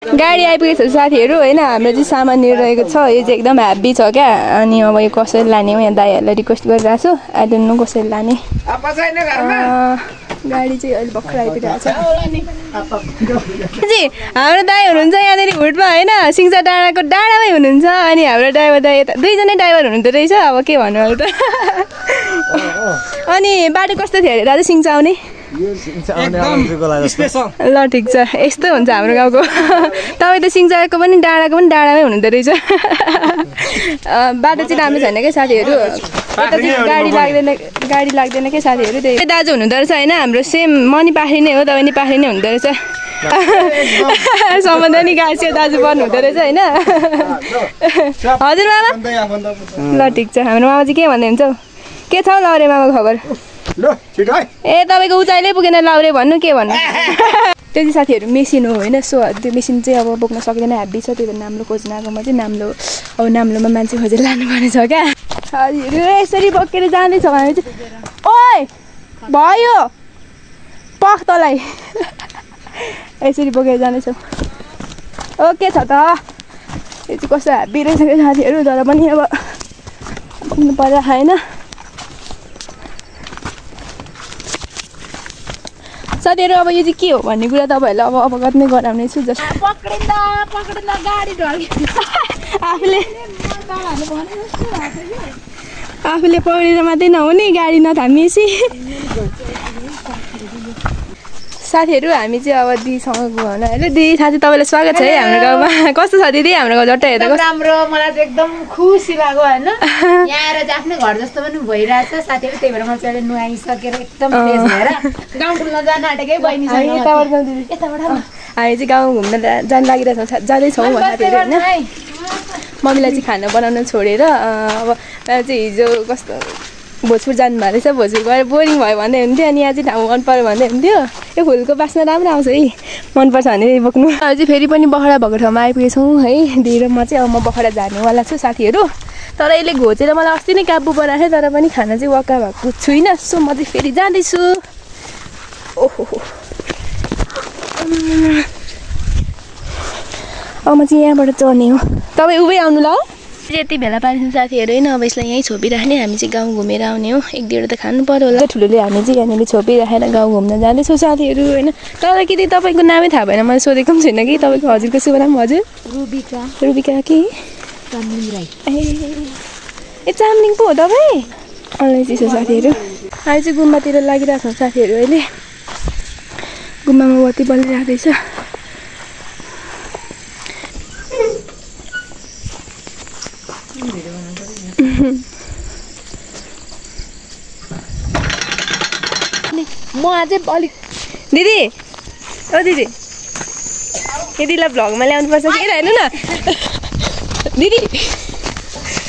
गाडी आइपुगेको छ साथीहरू हैन हाम्रो चाहिँ सामान लिइरहेको छ यो चाहिँ एकदम हेभी छ क्या अनि अब यो कसरी लाने हो यहाँ दाइहरुलाई रिक्वेस्ट गरिरहेको छु आई डोन्ट नो कसरी लाने गाडी चाहिँ अहिले भर्खर आइपुगेको छ जी हाम्रो दाइ हुनुहुन्छ यहाँनेरि हुडमा हैन सिङसा डाँडाको डाँडामै हुनुहुन्छ अनि हाम्रो ड्राइभर दाइ यता दुईजनै ड्राइभर हुनुहुँदो रहेछ अब के भन्नु अब त अनि बाटो कस्तो थियो अरे दाजु सिङसा आउने ल ठिक छ यस्तो हुन्छ हाम्रो गाउँको तपाईँ त सिङचाको पनि डाँडाको पनि डाँडामै हुनुहुँदो रहेछ बाटो चाहिँ राम्रो छैन क्या साथीहरू यता चाहिँ गाडी लाग्दैन क्या साथीहरू त्यही दाजु हुनुहुँदो रहेछ होइन हाम्रो सेम मनी पाखरी नै हो तपाईँ नि पाखरी नै हुनुहुँदो रहेछ सम्बन्ध नि गाँसियो दाजु पर्नु हुँदो रहेछ होइन हजुर मामा ल ठिक छ हाम्रो मामा चाहिँ के भन्दै हुन्छ हौ के छ हौ लाउरे मामाको खबर ए तपाईँको उचाइले पुगेन लाउरे भन्नु के भन्नु त्यो चाहिँ साथीहरू मेसिन हो होइन सो त्यो मेसिन चाहिँ अब बोक्न सक्दैन हेभी छ त्यही भएर नाम्लो खोज्न आएको म चाहिँ नाम्लो अब नाम्लोमा मान्छे खोजेर लानुपर्ने छ क्या साथीहरू यसरी बोकेर जाँदैछ भने चाहिँ ओइ भयो पख तँलाई यसरी बोकेर जाँदैछौँ ओके छ त यो चाहिँ कस्तो हेभी रहेछ क्या साथीहरू तर पनि अब बोक्नु पर्यो होइन साथीहरू अब यो चाहिँ के हो भन्ने कुरा तपाईँहरूलाई अब अवगत नै गराउने छु जस्तो आफूले पौडेर मात्रै नहुने गाडी नथामिएपछि साथीहरू हामी चाहिँ अब दिदीसँग घुमाउन होइन दिदी साथी तपाईँलाई स्वागत छ है हाम्रो गाउँमा कस्तो छ दिदी हाम्रो गाउँ झट्ट हेर्दा राम्रो मलाई चाहिँ एकदम खुसी लाग्यो होइन यहाँ आएर चाहिँ आफ्नै घर जस्तो पनि भइरहेछ साथीहरू त्यही भएर म चाहिँ नुहाइसकेर एकदम फ्रेस भएर गाउँ डुल्न जान आँटेकै बहिनीसँग यताबाट हामी चाहिँ गाउँ घुम्न जान लागिरहेछौँ जाँदैछौँ साथीहरू होइन मम्मीलाई चाहिँ खाना बनाउन छोडेर अब चाहिँ हिजो कस्तो भोजपुर जानुभएको रहेछ भोजपुर गएर बोरिङ भयो भन्दै हुन्थ्यो अनि यहाँ चाहिँ ठाउँ मन पऱ्यो भन्दै हुन्थ्यो यो फुलको बास्ना राम्रो आउँछ है मनपर्छ भने बोक्नु अहिले चाहिँ फेरि पनि बखडा भएको ठाउँमा आइपुगेछौँ है दिदी र म चाहिँ अब म बखडा जानेवाला छु साथीहरू तर यसले घोचेर मलाई अस्ति नै काबु बनाएको थियो तर पनि खाना चाहिँ वाक्का भएको छुइनँ सो म चाहिँ फेरि जाँदैछु ओहो अब म चाहिँ यहाँबाट चढ्ने हो तपाईँ उभै आउनु ल यति भेला पारेछौँ साथीहरू होइन अब यसलाई यहीँ छोपिराख्ने हामी चाहिँ गाउँ घुमेर आउने हो एक डेढ त खानु पर्यो होला ठुलोले हामी चाहिँ यहाँनिर छोपिराखेर गाउँ घुम्न जाँदैछौँ साथीहरू होइन तर कि तपाईँको नामै थाहा भएन मैले सोधेको पनि छैन कि तपाईँको हजुरको शुभ नाम हजुर रुबिका के ए चामलिङ पो हो तपाईँ अनलाइन चिसो साथीहरू अहिले चाहिँ गुम्बातिर लागिरहेको छौँ साथीहरू अहिले गुम्बामा बत्ती बलिरहेको रहेछ म अझै अलिक दिदी ओ दिदी दिदीलाई भ्लगमा ल्याउनुपर्छ कि हेर्नु न दिदी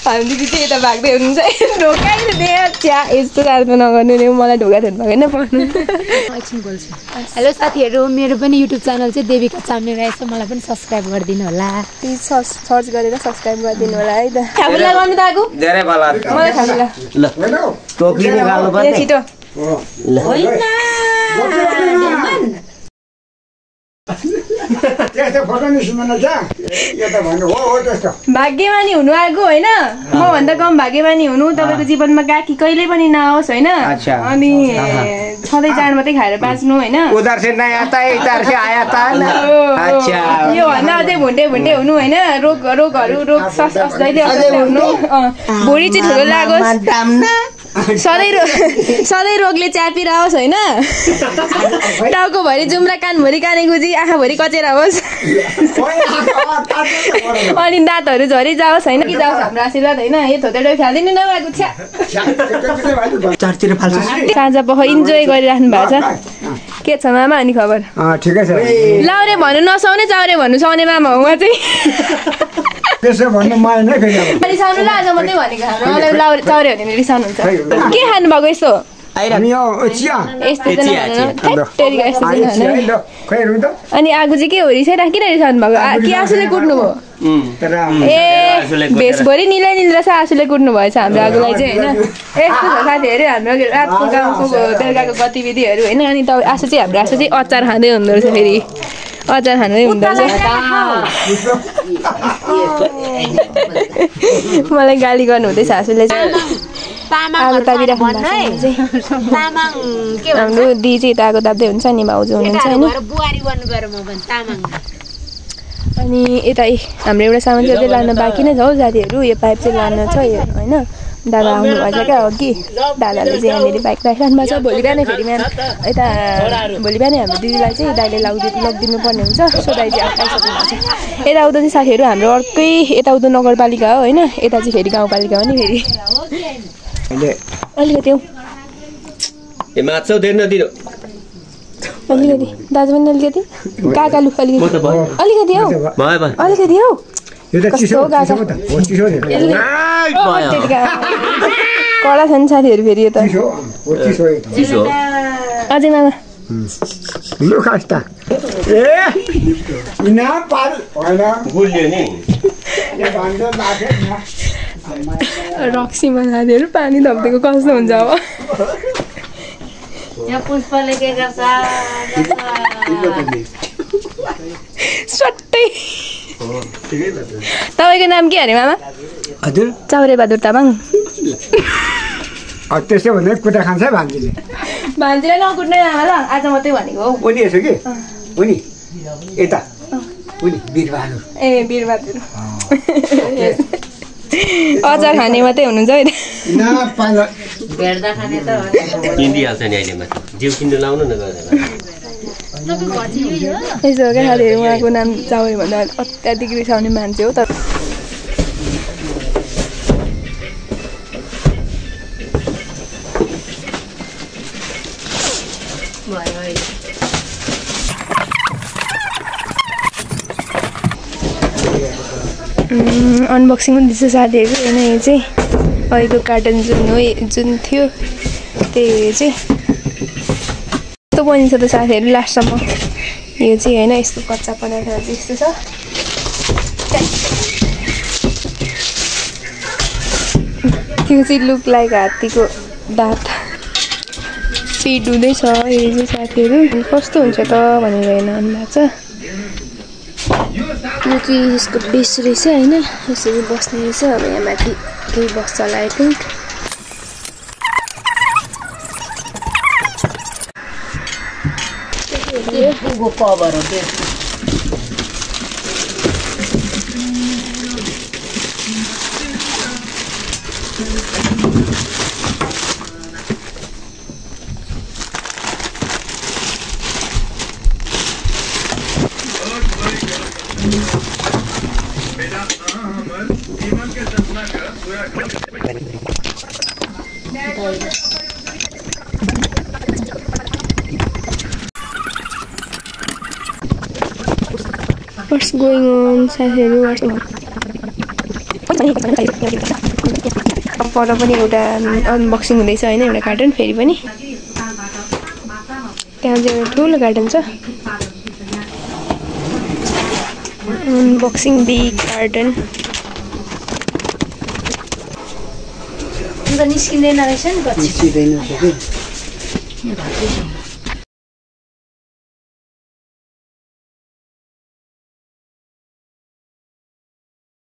हामी दिदी चाहिँ यता भाग्दै हुनुहुन्छ ढोकाइले चिया यस्तो गाह्रो नगर्नु नि मलाई ढोका थेर्नु भएन पर्नु एकछिन बोल्छु हेलो साथीहरू मेरो पनि युट्युब च्यानल चाहिँ देविका चामलिङ रहेछ मलाई पनि सब्सक्राइब गरिदिनु होला प्लिज सर्च गरेर सब्सक्राइब गरिदिनु होला है त खाबुला गर्नु त आगो धेरै भला मलाई खाबुला ल टोपी निकाल्नु पर्छ छिटो होइन भाग्यमानी हुनु आएको होइन मभन्दा कम भाग्यमानी हुनु तपाईँको जीवनमा गाकी कहिले पनि नआओस् होइन अनि सधैँ चाड मात्रै खाएर बाँच्नु होइन यो भन्दा अझै भुन्टे भुन्टे हुनु होइन रोग जहिले हुनु भुँडी चाहिँ ठुलो लागोस् सधैँ रोगले च्यापिरहोस् होइन टाउकोभरि जुम्रा कानभरि काने गुजी आँखाभरि कचेरा होस् अनि दाँतहरू झरी जाओस् होइन कि जाओस् हाम्रो आशीर्वाद होइन यो थोत्रो फ्यालिदिनु नभएको छ्या साँझ पख इन्जोय गरिराख्नु भएको छ के छ मामा अनि खबर लाउरे भन्नु नसाउने चाउरे भन्नु साउने मामा हो उहाँ चाहिँ रिसाउनु ल आज मात्रै भनेको हाम्रो चाउरे भने रिसाउनुहुन्छ के खानु भएको यस्तो यस्तो अनि आगो चाहिँ के हो रिसाइ राखिरहनु भएको के आँसुले कुट्नु भयो ए भेषभरि निलै निन्द्रा छ आँसुले कुट्नु भएछ हाम्रो आगोलाई चाहिँ होइन यस्तो छ साथीहरू हाम्रो रातको गाउँको बेलुकाको गतिविधिहरू होइन अनि त आँसु चाहिँ हाम्रो आँसु चाहिँ अचार खाँदै हुँदो रहेछ फेरि अचार खाँदै हुँदो रहेछ मलाई गाली गर्नु हुँदैछ आँसुले चाहिँ आगो तापिराख्नु हाम्रो दिदी चाहिँ त आगो ताप्दै हुन्छ नि भाउजू हुनुहुन्छ होइन अनि यता हाम्रो एउटा सामान चाहिँ लानु बाँकी नै छ हौ साथीहरू यो पाइप चाहिँ लानु छ यो होइन दादा आउनु भएछ क्या अघि दादाले चाहिँ यहाँनिर बाइक राखिरहनु भएको छ भोलि बिहानै फेरि बिहान यता भोलि बिहानै हाम्रो दिदीलाई चाहिँ दाइले लगिदिनु पर्ने हुन्छ सो दाइ चाहिँ आइसक्नु भएको छ यताउता चाहिँ साथीहरू हाम्रो अर्कै यताउता नगरपालिका हो होइन यता चाहिँ फेरि गाउँपालिका हो नि फेरि अलिकति हौ अलिकति दाजु पनि अलिकति काकालु अलिकति हौ अलिकति हौ कडा छ नि साथीहरू फेरि यो त अझै मामा रक्सीमा साथीहरू पानी धप्देको कस्तो हुन्छ अब पुष्पले के गर्छ सट्टै तपाईँको नाम के अरे मामा हजुर चौरेबहादुर तामाङ त्यसो भने कुटा खान्छ है भान्जीले भान्जीलाई नकुट्ने आमा ल आज मात्रै भनेको हौ उनी यसो कि उनी यता उनी वीरबहादुर ए वीरबहादुर अचार खाने मात्रै हुनुहुन्छ है भेट्दा खाने त किनिदिइहाल्छ नि अहिले जिउ किन्नु लाउनु न गरेर यसो हो क्या साथीहरू उहाँको नाम चाउरे भन्दा अत्याधिक रिसाउने मान्छे हो तर अनबक्सिङ हुँदैछ साथीहरू होइन यो चाहिँ अहिलेको कार्टन जुन थियो त्यही चाहिँ यस्तो बनिन्छ त साथीहरू लास्टसम्म यो चाहिँ होइन यस्तो कच्चा पदार्थहरू चाहिँ यस्तो छ त्यो चाहिँ लुक लाइक हात्तीको दाँत फिट हुँदैछ यो चाहिँ साथीहरू कस्तो हुन्छ त भनेर हेर्न आउनुभएको छ यो चाहिँ यसको बेस रहेछ होइन यसरी बस्ने रहेछ अब यहाँ माथि केही बस्छ होला आई थिङ्क कभर हो What's going on साथीहरू पर पनि एउटा अनबक्सिङ हुँदैछ होइन एउटा कार्टन फेरि पनि त्यहाँ चाहिँ एउटा ठुलो कार्टन छ अनबक्सिङ बिग कार्टन अन्त निस्किँदैन रहेछ नि पछि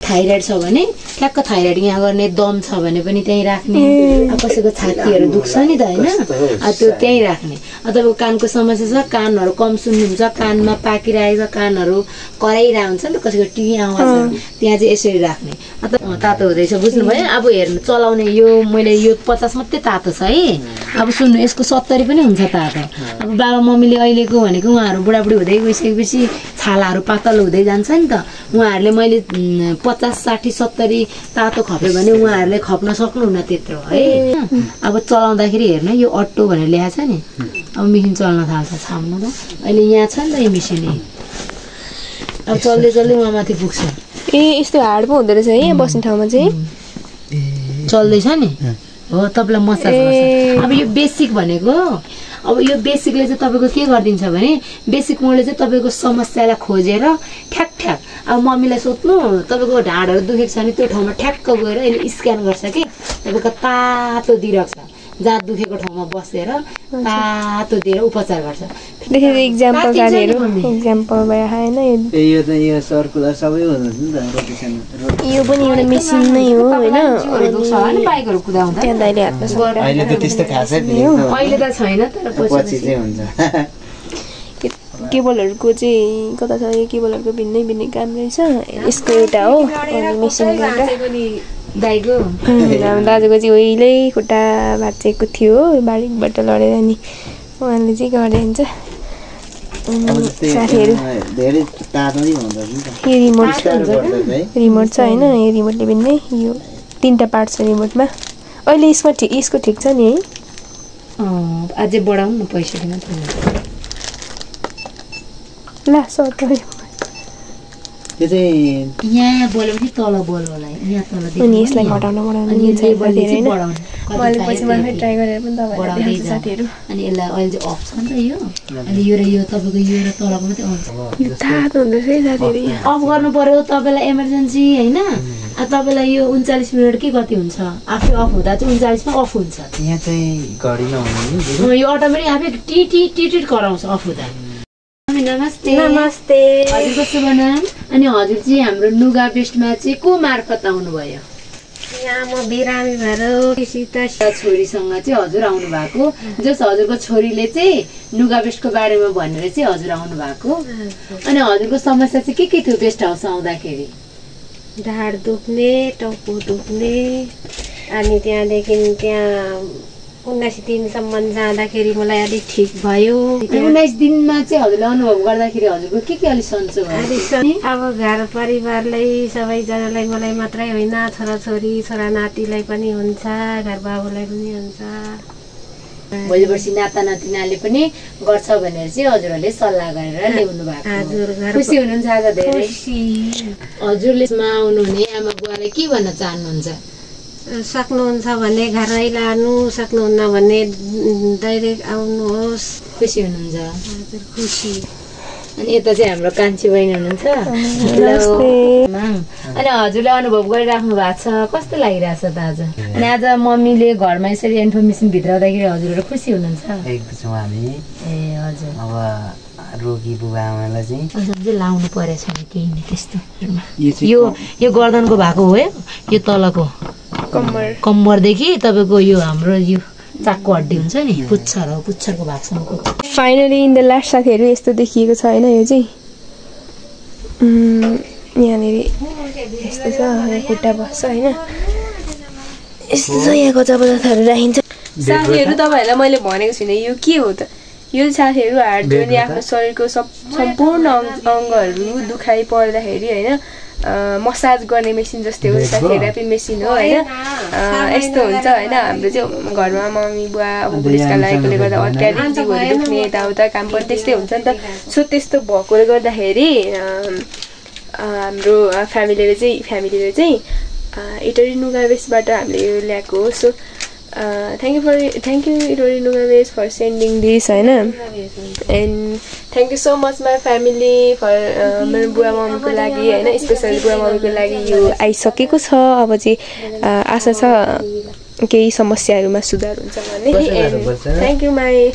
थाइराइड छ भने ठ्याक्क थाइराइड यहाँ गर्ने दम छ भने पनि त्यहीँ राख्ने कसैको छातीहरू दुख्छ नि त होइन त्यो त्यहीँ राख्ने तपाईँको कानको समस्या छ कानहरू कम सुन्नुहुन्छ कानमा पाकिरहेको छ कानहरू कराइरहेको हुन्छ नि त कसैको टी आवाज त्यहाँ चाहिँ यसरी राख्ने तातो हुँदैछ बुझ्नुभयो अब हेर्नु चलाउने यो मैले यो 50 मात्रै तातो छ है अब सुन्नु यसको 70 पनि हुन्छ तातो अब बाबा मम्मीले अहिलेको भनेको उहाँहरू बुढाबुढी हुँदै गइसकेपछि छालाहरू पातलो हुँदै जान्छ नि त उहाँहरूले मैले 50, 60, 70 तातो खप्यो भने उहाँहरूले खप्न सक्नुहुन्न त्यत्रो है अब चलाउँदाखेरि हेर्नु यो अटो भनेर ल्याएको छ नि अब मेसिन चल्न थाल्छ छाम्नु त अहिले यहाँ छ नि त यो मेसिन अब चल्दै चल्दै उहाँ माथि पुग्छ ए यस्तो हार्ड पो हुँदो रहेछ है यहाँ बस्ने ठाउँमा चाहिँ चल्दैछ नि हो तपाईँलाई मसाज गर्छ। अब यो बेसिक भनेको अब यो बेसिकले चाहिँ तपाईँको के गरिदिन्छ भने बेसिक मोडले चाहिँ तपाईँको समस्यालाई खोजेर ठ्याक ठ्याक अब मम्मीलाई सोध्नु तपाईँको ढाडहरू दुखेको छ भने त्यो ठाउँमा ठ्याक्क गएर यसले स्क्यान गर्छ कि तपाईँको तातो दिइरहेको छ जहाँ दुखेको ठाउँमा बसेर तातो दिएर उपचार गर्छ। इक्जाम्पल भयो होइन यो त यो सर्कुलर सबै हुँदैन नि त रोटेसन यो पनि एउटा मेसिन नै हो होइन बाइकहरू कुदाउँदा अहिले त त्यस्तो खासै अहिले त छैन तर पछि चाहिँ हुन्छ। केबलहरूको चाहिँ कता छ यो केबलहरूको भिन्नै भिन्नै काम रहेछ यसको एउटा हो अनि मेसिनको एउटा दाइको हाम्रो दाजुको चाहिँ उहिल्यै खुट्टा भाँचिएको थियो बारीबाट लडेर नि उहाँले चाहिँ गर्दै हुन्छ। साथीहरू यो रिमोट छ होइन यो रिमोटले भिन्नै यो 3टा पार्ट छ रिमोटमा। अहिले यसको ठिक छ नि है अझै बढाउनु न पैसा दिन ला सर्ट त्यो चाहिँ यहाँ बोल्यो कि तल बोल्यो होला यहाँ तल अनि यसलाई घटाउन अनि ट्राई गरेर पनि तपाईँहरूले साथीहरू अनि यसलाई अहिले चाहिँ अफ छ नि त यो अनि यो र यो तपाईँको यो र तलको मात्रै आउँछ यो थाहा हुँदैछ है साथीहरू अफ गर्नु पर्यो तपाईँलाई इमर्जेन्सी होइन तपाईँलाई यो 39 मिनट के कति हुन्छ आफै अफ हुँदा चाहिँ 39 मा अफ हुन्छ। यहाँ चाहिँ घडी नहुने यो अटोमेटिक आफै टिटिट कराउँछ अफ हुँदा। नमस्ते नमस्ते हजुरको शुभ नाम अनि हजुर चाहिँ हाम्रो नुगा बेस्टमा चाहिँ को मार्फत आउनुभयो? यहाँ म बिरामी भएर सीता छोरीसँग चाहिँ हजुर आउनु भएको जस हजुरको छोरीले चाहिँ नुगा बेस्टको बारेमा भनेर चाहिँ हजुर आउनु भएको अनि हजुरको समस्या चाहिँ के थियो बेस्ट हाउस आउँदाखेरि? ढाड दुख्ने टाउको दुख्ने अनि त्यहाँदेखि त्यहाँ 19 दिनसम्म जाँदाखेरि मलाई अलिक ठिक भयो। 19 दिनमा चाहिँ हजुरले अनुभव गर्दाखेरि हजुरको के अलिक सन्चो भयो? अब घर परिवारलाई सबैजनालाई मलाई मात्रै होइन छोराछोरी छोरा नातिलाई पनि हुन्छ घर बाबुलाई पनि हुन्छ भोलि पर्सि नाता नातिनाले पनि गर्छ भनेर चाहिँ हजुरहरूले सल्लाह गरेर ल्याउनु भएको। हजुर खुसी हुनुहुन्छ आज धेरै? हजुरले आउनुहुने आमा बुवालाई के भन्न चाहनुहुन्छ? सक्नुहुन्छ भने घरै लानु सक्नुहुन्न भने डाइरेक्ट आउनुहोस्। खुसी हुनुहुन्छ? हजुर खुसी। अनि यता चाहिँ हाम्रो कान्छी बहिनी हुनुहुन्छ अनि हजुरले अनुभव गरिराख्नु भएको छ कस्तो लागिरहेछ त आज? अनि आज मम्मीले घरमा यसरी इन्फर्मेसन भित्राउँदाखेरि हजुरहरू खुसी हुनुहुन्छ? एकदम हामी ए हजुर अब रोगी बुबा आमालाई चाहिँ लाउनु परेछ नि केही नि त्यस्तो यो गर्दनको भएको हो यो तलको कम्मरदेखि तपाईँको यो हाम्रो यो चाकको हड्डी हुन्छ नि पुच्छरको भागसम्मको। फाइनली इन द लास्ट साथीहरू यस्तो देखिएको छ होइन यो चाहिँ यहाँनिर यस्तो छ यहाँ खुट्टा बस्छ होइन यस्तो छ यहाँको जबरजस्तहरू राखिन्छ। साथीहरू तपाईँहरूलाई मैले भनेको छुइनँ यो के हो त यो साथीहरू हार्ट ड्रिलले आफ्नो शरीरको सम्पूर्ण अङ्गहरू दुखाइ पर्दाखेरि होइन मसाज गर्ने मेसिन जस्तै हो थेरापी मेसिन हो होइन यस्तो हुन्छ होइन। हाम्रो चाहिँ घरमा मम्मी बुवा बुढेसकाल लागेकोले गर्दा अत्याधिक जिउहरू दुख्ने यताउता काम पनि त्यस्तै हुन्छ नि त। सो त्यस्तो भएकोले गर्दाखेरि हाम्रो फ्यामिलीले चाहिँ इटरी नुगा बेसबाट हामीले यो ल्याएको हो। So thank you Itori Nuga Base for sending this होइन and thank you so much my family for मेरो बुवा मम्मीको लागि होइन स्पेसली बुवा मम्मीको लागि यो आइसकेको छ। अब चाहिँ आशा छ केही समस्याहरूमा सुधार हुन्छ भन्ने एन्ड थ्याङ्क यू माई